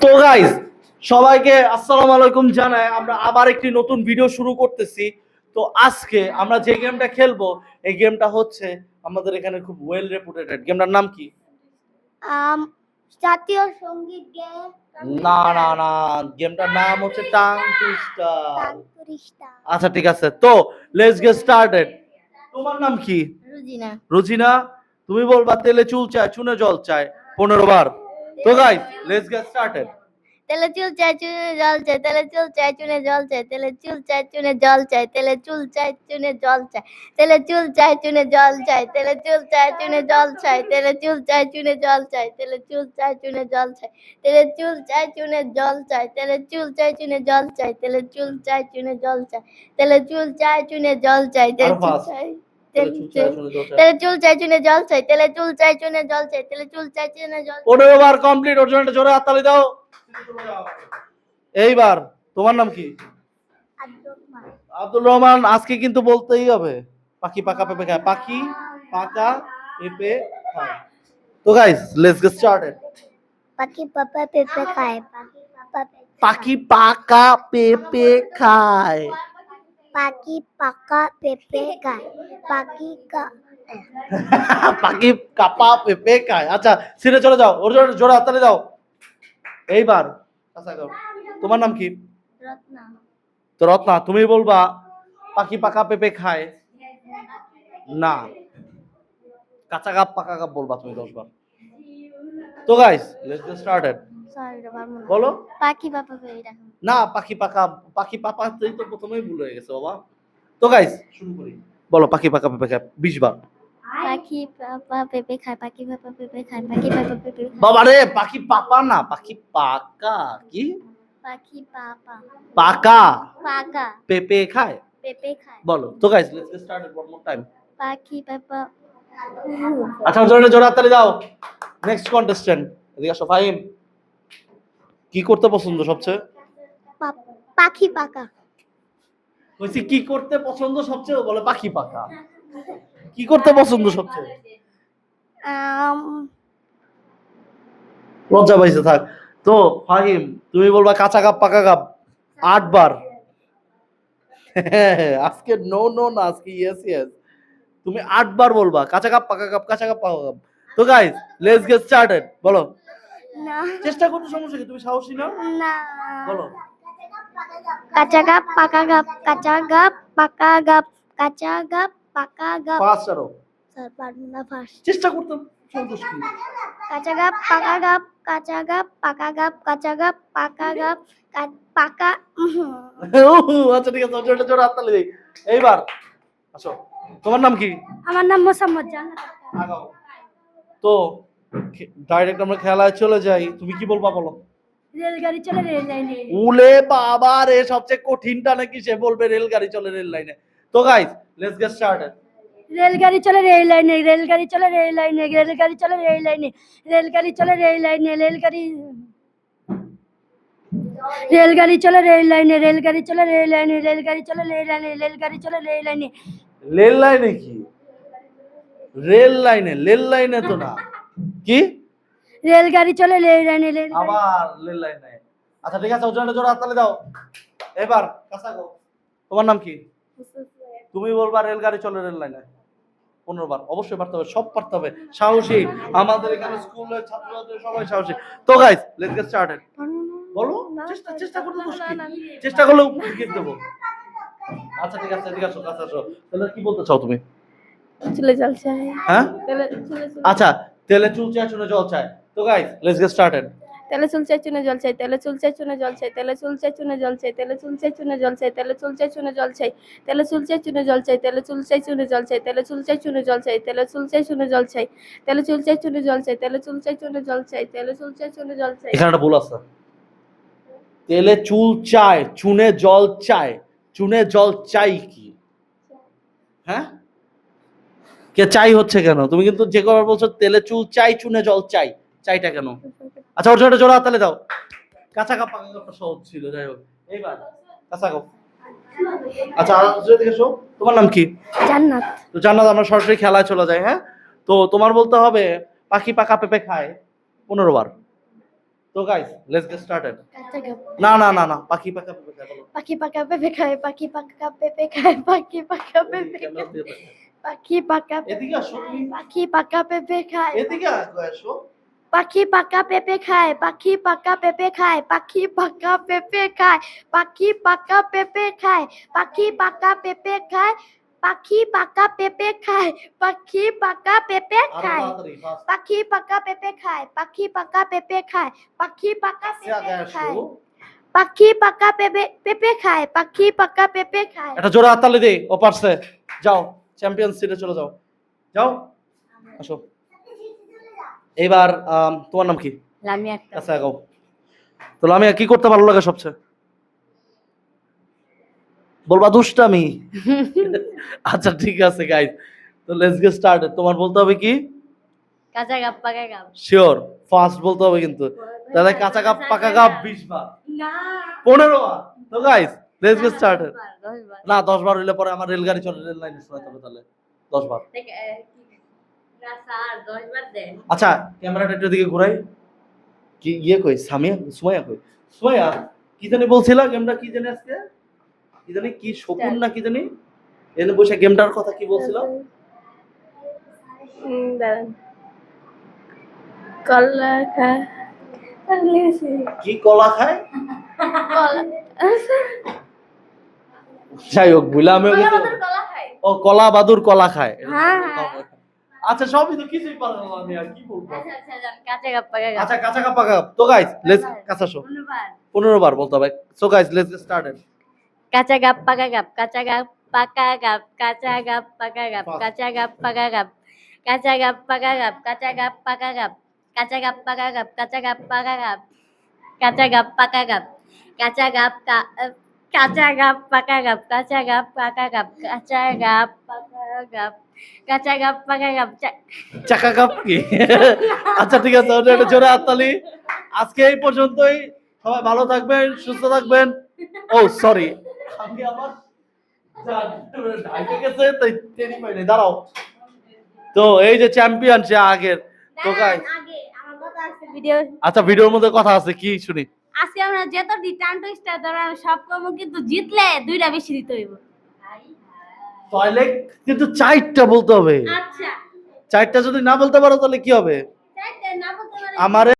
তো গাইস, সবাইকে আসসালামু আলাইকুম জানাই আমরা আবার একটি নতুন ভিডিও শুরু করতেছি। তো আজকে আমরা যে গেমটা খেলবো, এই গেমটা হচ্ছে আমাদের এখানে খুব ওয়েল রেপুটেড। গেমটার নাম কি? জাতীয় সঙ্গীত গেম। না না না, গেমটার নাম হচ্ছে টাং টুইস্টার। আচ্ছা ঠিক আছে, তো লেটস গেট স্টার্টেড। তোমার নাম কি? রুজিনা। রুজিনা, তুমি বলবা তেলে চুল চায় চুনে জল চায় 15 বার। তো গাইস, লেটস গেট স্টার্টেড। তেলে চুল চাই চুনে জল চাই, তেলে চুল চাই চুনে জল চাই, তেলে চুল চাই চুনে জল চাই, তেলে চুল চাই চুনে জল চাই, তেলে চুল চাই চুনে জল চাই, তেলে চুল চাই চুনে জল চাই, তেলে চুল চাই চুনে জল চাই, তেলে চুল চাই চুনে জল চাই, তেলে চুল চাই চুনে জল চাই, তেলে চুল চাই চুনে জল চাই, তেলে চুল চাই চুনে জল চাই, তেলে চুল চাই চুনে জল চাই, তেলে চুল চাই তেলে চুল চাই চুনে জল চাই, তেলে চুল চাই চুনে জল চাই, তেলে চুল চাই চুনে জল। 15 বার কমপ্লিট। ওর জন্য একটা জোরে হাততালি দাও। এইবার তোমার নাম কি? আব্দুল রহমান। আজকে কিন্তু বলতেই হবে পাখি পাকা পেঁপে খায়, পাখি পাকা পেঁপে খায়। তো গাইস, লেটস গেট স্টার্টেড। পাখি পাপা পেঁপে খায়, পাখি পাকা পেঁপে খায়, পাখি পাকা পেঁপে খায়, পাখি পাখি কাপা পেঁপে খায়। আচ্ছা, সিনে চলে যাও। ওর জন্য জোরে হাততালি দাও। এইবার আচ্ছা, তোমার নাম কি? রত্না। তো রত্না, তুমি বলবা পাখি পাকা পেঁপে খায় না, কাঁচা কাপ পাকা কাপ বলবা তুমি 10 বার। তো গাইস, লেটস গেট স্টার্টেড। বলো। পাখি পাপা পেঁপে না, পাখি পাকা, পাখি পাপাতেই তো প্রথমেই ভুল হয়ে গেছে বাবা। তো গাইস, শুরু করি। বলো পাখি পাকা পেঁপে খায় 20 বার। পাখি পাপা পেঁপে খায়, পাখি পাপা পেঁপে খায়, পাখি পাপা পেঁপে খায়। বাবা রে, পাখি পাপা না, পাখি পাকা। কি? পাখি পাপা পাকা পাকা পেঁপে খায়। পেঁপে খায়। বলো। তো guys, let's get started one more time. পাখি পাপা। আচ্ছা, জোরে জোরে হাততালি দাও। নেক্সট কন্টেস্ট্যান্ট, এদিকে আসো। ফাহিম, কি করতে পছন্দ সবচেয়ে? পাখি পাকা। বলছি কি করতে পছন্দ সবচেয়ে, বলে পাখি পাকা। কি করতে পছন্দ সবচেয়ে? লজ্জা পাইছে, থাক। তো ফাহিম, তুমি বলবা কাঁচা কাপ পাকা কাপ 8 বার। আজকে নো নো না, আজকে ইয়েস ইয়েস। তুমি 8 বার বলবা কাঁচা কাপ পাকা কাপ, কাঁচা কাপ পাকা কাপ। তো গাইস, লেটস গেট স্টার্টেড। বলো। না, চেষ্টা করতে সমস্যা কি? তুমি সাহসী না? না। বলো। কাঁচা গাপ পাকা গাপ, কাঁচা গাপ পাকা গাপ, কাঁচা গাপ পাকা গাপ। ফাস্ট আরো। স্যার পারবো না ফার্স্ট। চেষ্টা করতে সন্তোষ কি? কাঁচা গাপ পাকা গাপ, কাঁচা গাপ পাকা গাপ, কাঁচা গাপ পাকা গাপ, পাকা। আচ্ছা ঠিক আছে, জোরে জোরে হাততালি দেই। এইবার আসো, তোমার নাম কি? আমার নাম মোসাম্মদ জান্নাত। আগাও। তো ডাইরেক্ট আমরা খেলায় চলে যাই। তুমি কি বলবা বলো। রেলগাড়ি চলে রেল লাইনে। উলে বাবা রে, সবচেয়ে কঠিনটা নাকি সে বলবে রেলগাড়ি চলে রেল লাইনে। তো গাইস, লেটস গেট স্টার্টেড। রেলগাড়ি চলে রেল লাইনে, রেলগাড়ি চলে রেল লাইনে, রেলগাড়ি চলে রেল লাইনে, রেলগাড়ি চলে রেল লাইনে, রেলগাড়ি চলে রেল লাইনে, রেলগাড়ি চলে রেল লাইনে, রেলগাড়ি চলে রেল লাইনে, রেলগাড়ি চলে রেল লাইনে। রেল লাইনে কি? রেল লাইনে, রেল লাইনে তো না। কি? রেলগাড়ি চলে রেল লাইনে, আবার রেল লাইনে। আচ্ছা ঠিক আছে, ওর জন্য জোরে হাততালি দাও। এবার কাঁচা গো, তোমার নাম কি? তুমি বলবা রেলগাড়ি চলে রেল লাইনে 15 বার। অবশ্যই পারতে হবে, সব পারতে হবে। সাহসী, আমাদের এখানে স্কুলের ছাত্রছাত্রী সবাই সাহসী। তো গাইস, লেটস গেট স্টার্টেড। বলো। চেষ্টা চেষ্টা করতে দোষ কি? চেষ্টা করলেও টিকিট দেবো। আচ্ছা ঠিক আছে, ঠিক আছে, কাছে আসো। তাহলে কি বলতে চাও তুমি? চলে জল চাই। হ্যাঁ, তেলে আচ্ছা, তেলে চুল চায় চুনে জল চায়। তো গাইস, লেটস গেট স্টার্টেড। তেলে চুল চাই চুনে জল চাই, তেলে চুল চাই চুনে জল চাই, তেলে চুল চাই চুনে জল চাই, তেলে চুল চাই চুনে জল চাই, তেলে চুল চাই চুনে জল চাই, তেলে চুল চাই চুনে জল চাই, তেলে চুল চাই চুনে জল চাই, তেলে চুল চাই চুনে জল চাই, তেলে চুল চাই চুনে জল চাই, তেলে চুল চাই চুনে জল চাই, তেলে চুল চাই চুনে জল চাই, তেলে চুল চাই চুনে জল চাই। এখানে একটা ভুল আছে। তেলে চুল চায় চুনে জল চায়, চুনে জল চাই কি? হ্যাঁ, কে চাই হচ্ছে কেন? তুমি কিন্তু যে কবার বলছো তেলে চুল চাই চুনে জল চাই, চাইটা কেন? আচ্ছা, ওর জন্য জোড়া হাততালি দাও। কাঁচা কাপ পাকা কাপটা সহজ ছিল, যাই হোক। এইবার কাঁচা কাপ। আচ্ছা, যদি এসো। তোমার নাম কি? জান্নাত। তো জান্নাত, আমরা সরাসরি খেলায় চলে যাই। হ্যাঁ, তো তোমার বলতে হবে পাখি পাকা পেঁপে খায় 15 বার। তো গাইস লেটস গেট স্টার্টেড। কাঁচা গাব না না না না, পাখি পাকা পেঁপে খায় বলো। পাখি পাকা পেঁপে খায়, পাখি পাকা পেঁপে খায়, পাখি পাকা পেঁপে ক্যামেরা খায়, দিয়ে দেখো। পাখি পাকা এদিকে আসো তুমি, পাখি পাকা পেঁপে খায়, এদিকে আসো। পাখি পাকা পেঁপে খায়, পাখি পাকা পেঁপে খায়, পাখি পাকা পেঁপে খায়, পাখি পাকা পেঁপে খায়, পাখি পাকা পেঁপে খায়, পাখি পাকা পেঁপে খায়, পাখি পাকা পেঁপে আরো খায়, তাড়াতাড়ি ফাস্ট। পাখি পাকা পেঁপে খায়, পাখি পাকা পেঁপে খায়, পাখি পাকা আগে পেঁপে আসো। খায়, পাখি পাকা পেঁপে খায়, পাখি পাকা পেঁপে খায়। এটা জোরে হাততালি দে, ও পারছে। যাও চ্যাম্পিয়ন সিটে চলে যাও, যাও আসো। এবার তোমার নাম কি? লামিয়া আক্তার। কাছে আগাও। তো লামিয়া কি করতে ভালো লাগে সবচেয়ে? বলবা দুষ্টামি। আচ্ছা ঠিক আছে গাইস, তো লেটস গেট স্টার্টেড। তোমার বলতে হবে কি? কাঁচা গাব পাকা গাব। শিওর ফার্স্ট বলতে হবে কিন্তু, তাহলে কাঁচা কাপ পাকা কাপ 20 বার, না 15 বার। তো গাইস লেটস গেট স্টার্টেড। 10 বার। না 10 বার হইলে পরে আমার রেলগাড়ি চলে, রেল লাইনে শোনাতে হবে, তাহলে 10 বার। না স্যার 10 বার দেন। আচ্ছা ক্যামেরাটা একটু দিকে ঘুরাই। কি ইয়ে কই সামিয়া, সুমাইয়া কই? সুমাইয়া কি জানি বলছিলা, গেমটা কি জানি আজকে, কি জানি কি শকুন না কি জানি, এনে বসে গেমটার কথা কি বলছিল? দাঁড়ান। কলা খায়। কি কলা খায়? যাই হোক ভুলে আমিও গেছি। কলা খায়। ও কলা বাদুর কলা খায়। হ্যাঁ, হ্যাঁ। আচ্ছা সবই তো কিছুই পারলাম না আমি, আর কি বলবো। আচ্ছা আচ্ছা যান কাঁচা গাব পাকা গাব। আচ্ছা কাঁচা কাপ পাকা কাপ। তো গাইস লেটস কাঁচা শো 15 বার। 15 বার বলতে হবে। So guys let's get started. কাঁচা গাব পাকা গাব, কাঁচা গাব পাকা গাব, কাঁচা গাব পাকা গাব, কাঁচা গাব পাকা গাব, কাঁচা গাব পাকা গাব, কাঁচা গাব পাকা গাব, কাঁচা গাব পাকা গাব, কাঁচা গাব পাকা গাব, কাঁচা গাব পাকা গাব, কাঁচা গাব কাঁচা গাব পাকা গাব, কাঁচা গাব পাকা গাব, কাঁচা গাব পাকা গাব, কাঁচা গাব পাকা গাব। চাকা কাপ কি? আচ্ছা ঠিক আছে, ওটা একটা জোরে হাততালি। আজকে এই পর্যন্তই, সবাই ভালো থাকবেন, সুস্থ থাকবেন। ও সরি, আমি আমার ঢাকে গেছে তাই টেরি পাইনি, দাঁড়াও। তো এই যে চ্যাম্পিয়ন সে আগের। তো গাইস আগে আমার কথা আছে ভিডিও। আচ্ছা ভিডিওর মধ্যে কথা আছে কি শুনি? আজকে আমরা যত রিটার্ন টু স্টার ধরা সব কর্ম কিন্তু জিতলে 2টা বেশি দিতে হইব। তাহলে কিন্তু 4টা বলতে হবে। আচ্ছা 4টা যদি না বলতে পারো তাহলে কি হবে? চাইতে না বলতে পারে আমারে